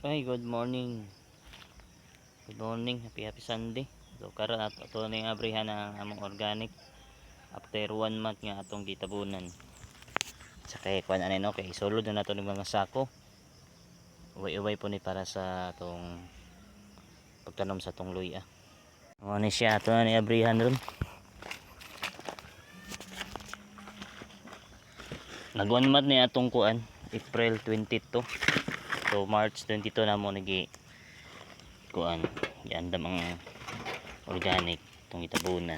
Ay, good morning. Good morning. Happy Sunday. So karon ato na yung abrihan ng among organic after 1 month nga atong gitabunan. Sa kay kuan ani no kay sulod na nato ng mga sako. Uway-uway po ni para sa atong pagtanom sa atong luya. Mo ni siya ato na ni abrihan ron. Nag 1 month ni atong kuan April 22. So March 22 na mo nagi kuan giandam ang organic itong itabunan.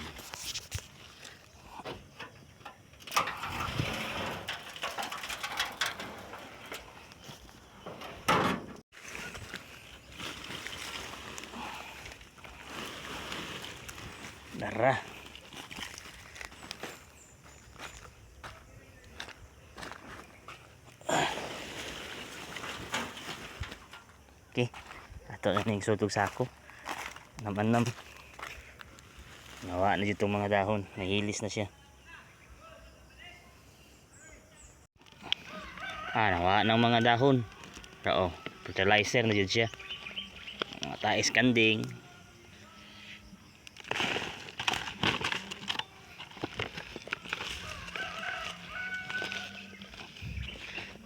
Dara. Okay. Ato na ning sultog sako. Naman nawa na dito mga dahon, nahilis na siya. Nawa ng mga dahon. Oo, fertilizer na dito siya. Mga tais kanding.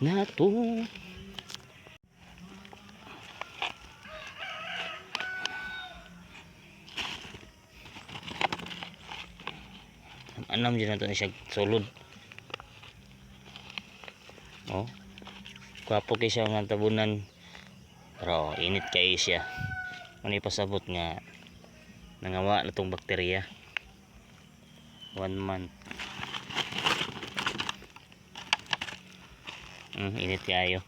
Nato. Anam dyan na ito na siya sulod. Oh, kwapo kayo siya ng tabunan. Pero init kayo siya. Ano pasabot nga nangawa na itong bakterya. 1 month. Init kayo.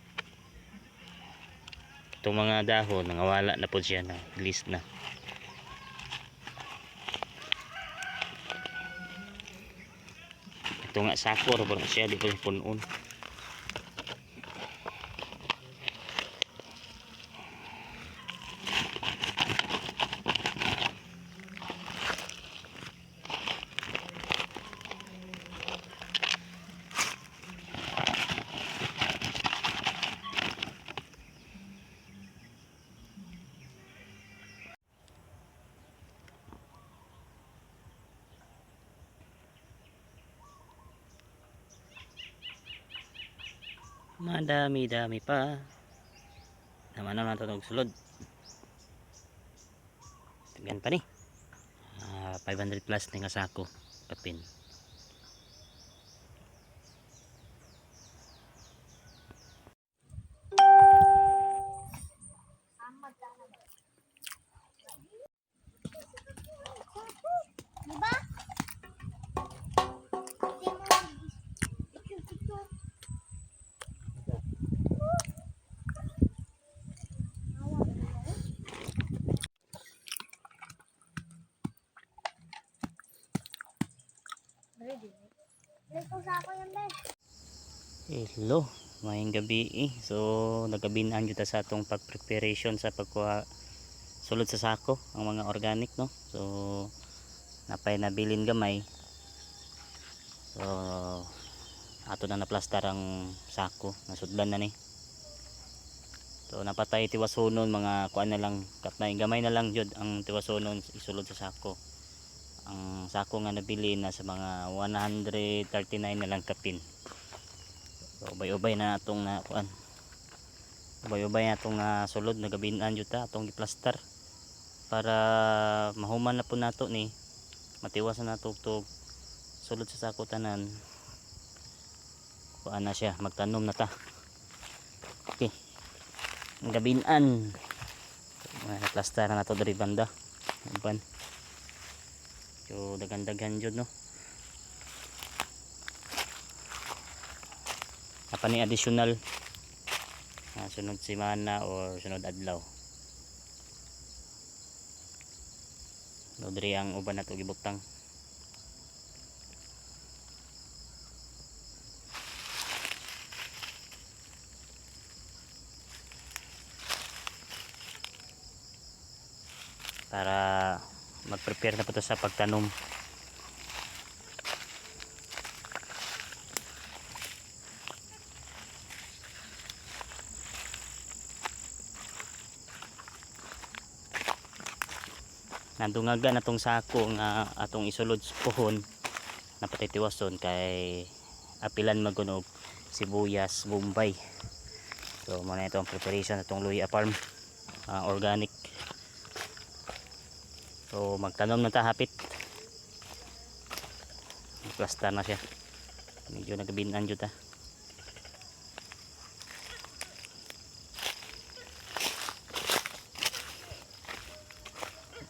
Itong mga dahon nangawala na po siya na list na. Ito nga sakor parang siya di pa punon. Madami-dami pa. Naman na ito sulod. Tignan pa ni. 500 plus na nga sako. Kapin. Diba? Hello, mayong gabi So nagabinaan kita sa atong pag-preparation sa pagkuha sulod sa sako ang mga organic no. So napay nabilin gamay. So ato na naplastar ang sako, nasudlan na ni. So napatay tiwasonon mga kuan na lang, katnay gamay na lang jud ang tiwasonon isulod sa sako. Ang sako nga nabili na sa mga 139 na lang kapin. So ubay-ubay na atong na kuan. Ubay-ubay na atong sulod nagabinan jud ta atong giplastar para mahuman na po nato ni matiwas na nato tug sulod sa sako tanan. Kuan na siya, magtanom na ta. Okay. Ang gabinan. Naplastar na nato diri banda. Uban. So daghan-daghan jud no. Apa ni additional sunod semana or sunod adlaw. So diri ang uban nato gibutang. Para mag-prepare na po ito sa pagtanom. Nadungaga na tong sako nga atong isulod sa puhon na patitiwason kay apilan magunog sibuyas, bombay. So muna ito ang preparation atong luya farm, organic. So magtanom na ta hapit. Plaster na siya. Medyo nagabinan jud ta.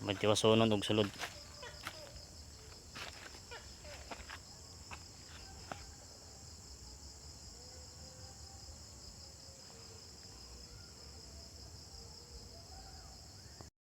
Magtiwasonon og sulod.